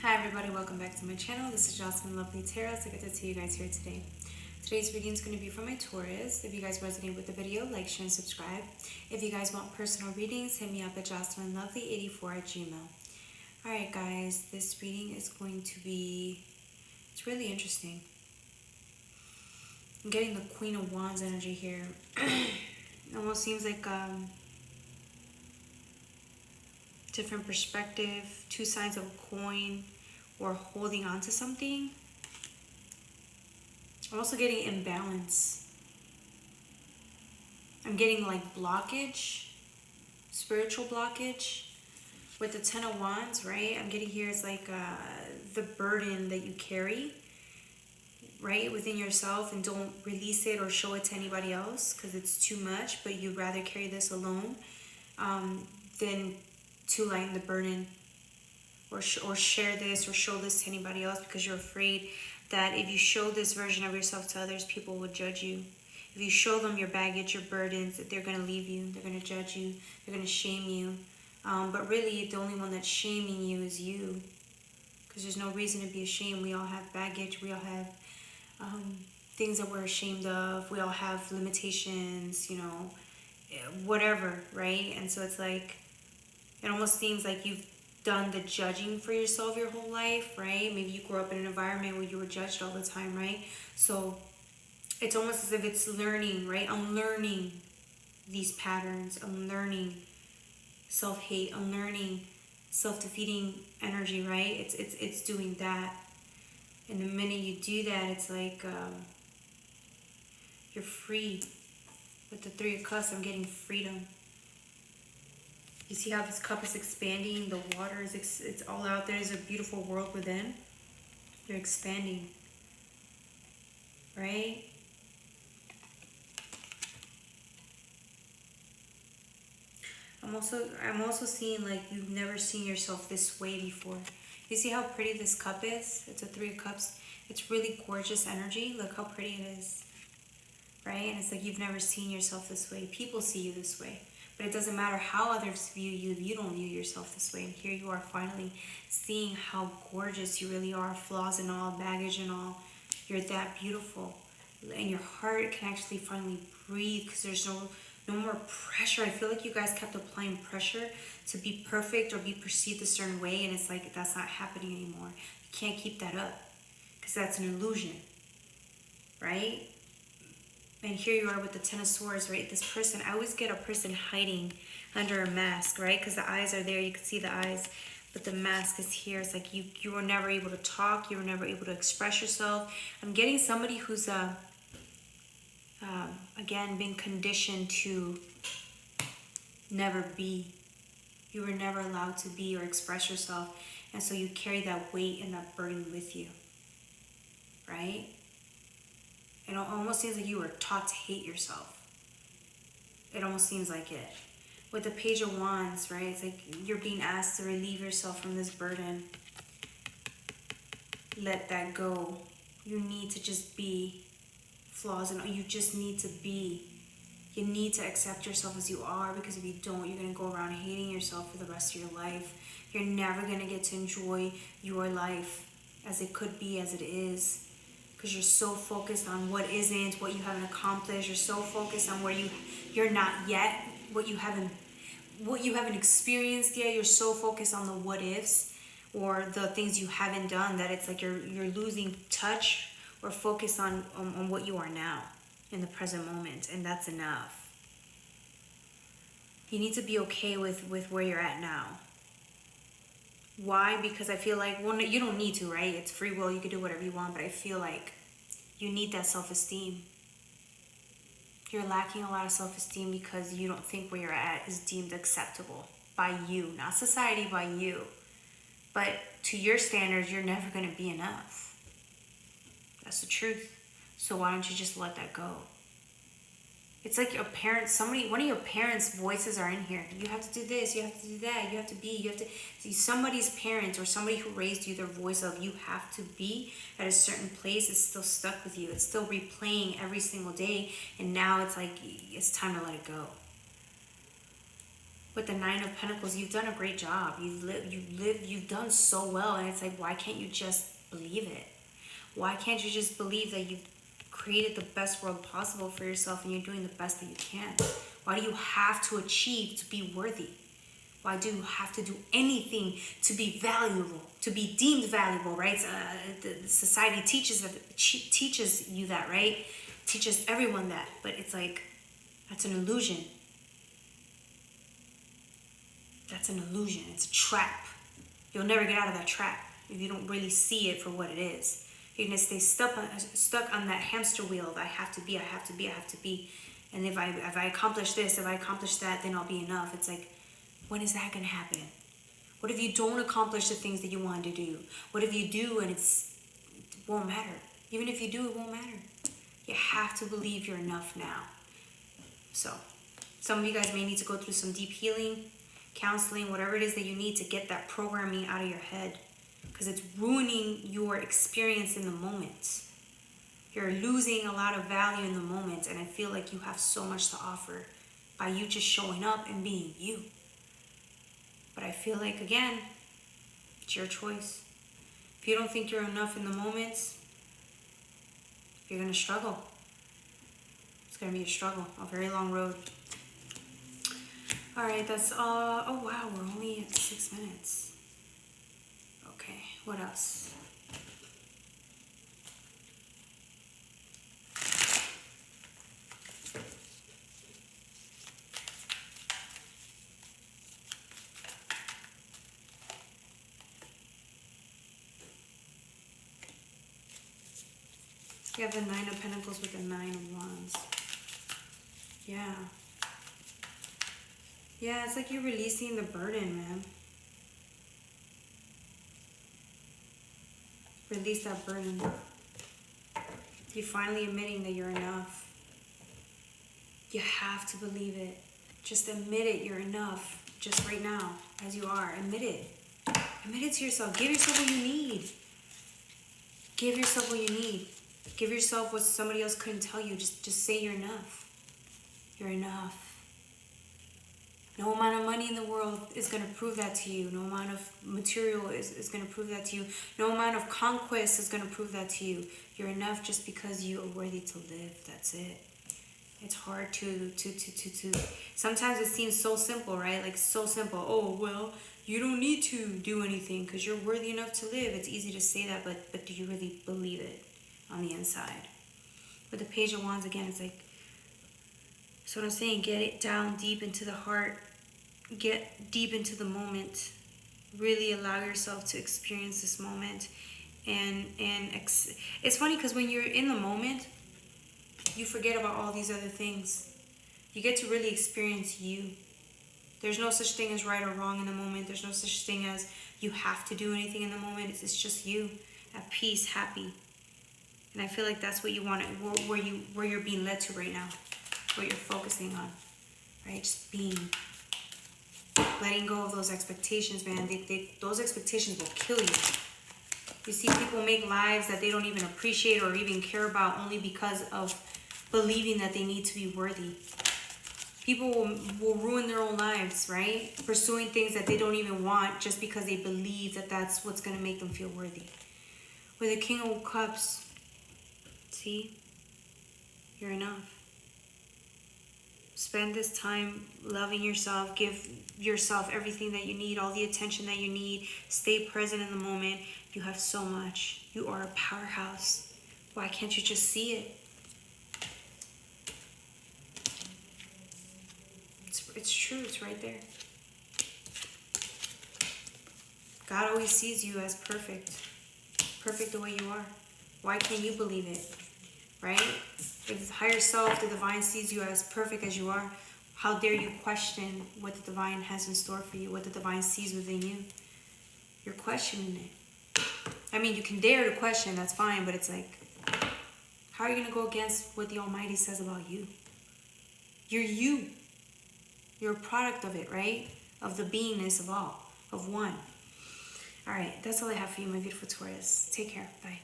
Hi everybody, welcome back to my channel. This is Jocelyn Lovely Tarot. So good to see you guys here today. Today's reading is going to be for my Taurus. If you guys resonate with the video, like, share, and subscribe. If you guys want personal readings, hit me up at jocelynlovely84@gmail. Alright guys, this reading is going to be, it's really interesting. I'm getting the Queen of Wands energy here. It almost seems like different perspective, two sides of a coin, or holding on to something. I'm also getting imbalance. I'm getting like blockage, spiritual blockage. With the Ten of Wands, right? I'm getting here is like the burden that you carry, right, within yourself, and don't release it or show it to anybody else because it's too much, but you'd rather carry this alone than to lighten the burden or share this or show this to anybody else, because you're afraid that if you show this version of yourself to others, people will judge you. If you show them your baggage, your burdens, that they're going to leave you, they're going to judge you, they're going to shame you. But really, the only one that's shaming you is you, because there's no reason to be ashamed. We all have baggage, we all have things that we're ashamed of, we all have limitations, you know, whatever, right? And so it's like, it almost seems like you've done the judging for yourself your whole life, right? Maybe you grew up in an environment where you were judged all the time, right? So it's almost as if it's learning, right? I'm learning these patterns. I'm learning self-hate. I'm learning self-defeating energy, right? It's doing that. And the minute you do that, it's like you're free. With the Three of Cups, I'm getting freedom. You see how this cup is expanding, the water is, it's all out there. There's a beautiful world within. You're expanding, right? I'm also seeing like you've never seen yourself this way before. You see how pretty this cup is? It's a Three of Cups. It's really gorgeous energy. Look how pretty it is, right? And it's like you've never seen yourself this way. People see you this way. But it doesn't matter how others view you, you don't view yourself this way. And here you are finally seeing how gorgeous you really are, flaws and all, baggage and all. You're that beautiful. And your heart can actually finally breathe because there's no more pressure. I feel like you guys kept applying pressure to be perfect or be perceived a certain way. And it's like, that's not happening anymore. You can't keep that up because that's an illusion, right? And here you are with the Ten of Swords, right? This person, I always get a person hiding under a mask, right? Because the eyes are there, you can see the eyes, but the mask is here. It's like you were never able to talk, you were never able to express yourself. I'm getting somebody who's, again, been conditioned to never be. You were never allowed to be or express yourself, and so you carry that weight and that burden with you, right? It almost seems like you were taught to hate yourself. It almost seems like it. With the Page of Wands, right? It's like you're being asked to relieve yourself from this burden. Let that go. You need to just be. Flaws and you just need to be. You need to accept yourself as you are, because if you don't, you're going to go around hating yourself for the rest of your life. You're never going to get to enjoy your life as it could be, as it is. Because you're so focused on what isn't, what you haven't accomplished. You're so focused on where you're not yet, what you haven't experienced yet. You're so focused on the what ifs or the things you haven't done that it's like you're losing touch or focus on what you are now in the present moment, and that's enough. You need to be okay with where you're at now. Why? Because I feel like, well, you don't need to, right? It's free will. You can do whatever you want. But I feel like you need that self-esteem. You're lacking a lot of self-esteem because you don't think where you're at is deemed acceptable by you. Not society, by you. But to your standards, you're never going to be enough. That's the truth. So why don't you just let that go? It's like your parents, one of your parents' voices are in here. You have to do this, you have to do that, you have to be, you have to see somebody's parents or somebody who raised you, their voice of you have to be at a certain place is still stuck with you. It's still replaying every single day. And now it's like, it's time to let it go. with the Nine of Pentacles, you've done a great job. You've done so well. And it's like, why can't you just believe it? Why can't you just believe that you've created the best world possible for yourself and you're doing the best that you can? Why do you have to achieve to be worthy? Why do you have to do anything to be valuable, to be deemed valuable, right? The society teaches you that, right? Teaches everyone that, but it's like, that's an illusion. That's an illusion. It's a trap. You'll never get out of that trap if you don't really see it for what it is. You're gonna stay stuck on that hamster wheel of I have to be. And if I accomplish this, if I accomplish that, then I'll be enough. It's like, when is that gonna happen? What if you don't accomplish the things that you wanted to do? What if you do and it won't matter? Even if you do, it won't matter. You have to believe you're enough now. So, some of you guys may need to go through some deep healing, counseling, whatever it is that you need to get that programming out of your head, because it's ruining your experience in the moment. You're losing a lot of value in the moment, and I feel like you have so much to offer by you just showing up and being you. But I feel like, again, it's your choice. If you don't think you're enough in the moment, you're going to struggle. It's going to be a struggle, a very long road. All right, that's all. Oh, wow, we're only at 6 minutes. Okay, what else? You have the Nine of Pentacles with the Nine of Wands. Yeah. Yeah, it's like you're releasing the burden, man. Release that burden. You're finally admitting that you're enough. You have to believe it. Just admit it, you're enough. Just right now, as you are. Admit it. Admit it to yourself. Give yourself what you need. Give yourself what you need. Give yourself what somebody else couldn't tell you. Just say you're enough. You're enough. No amount of money in the world is going to prove that to you. No amount of material is going to prove that to you. No amount of conquest is going to prove that to you. You're enough just because you are worthy to live. That's it. It's hard to sometimes it seems so simple, right? Like so simple. Oh, well, you don't need to do anything because you're worthy enough to live. It's easy to say that, but do you really believe it on the inside? With the Page of Wands, again, it's like, so what I'm saying, get it down deep into the heart. Get deep into the moment. Really allow yourself to experience this moment. And it's funny because when you're in the moment, you forget about all these other things. You get to really experience you. There's no such thing as right or wrong in the moment. There's no such thing as you have to do anything in the moment. It's just you, at peace, happy. And I feel like that's what you want, where you're being led to right now. What you're focusing on, right? Just being, letting go of those expectations, man. Those expectations will kill you. You see people make lives that they don't even appreciate or even care about only because of believing that they need to be worthy. People will ruin their own lives, right? Pursuing things that they don't even want just because they believe that that's what's going to make them feel worthy. With the King of Cups, see? You're enough. Spend this time loving yourself. Give yourself everything that you need, all the attention that you need. Stay present in the moment. You have so much. You are a powerhouse. Why can't you just see it? It's true. It's right there. God always sees you as perfect. Perfect the way you are. Why can't you believe it? Right? If the higher self, the divine, sees you as perfect as you are, how dare you question what the divine has in store for you, what the divine sees within you? You're questioning it. I mean, you can dare to question, that's fine, but it's like, how are you going to go against what the Almighty says about you? You're you. You're a product of it, right? Of the beingness of all, of one. All right, that's all I have for you, my beautiful Taurus. Take care. Bye.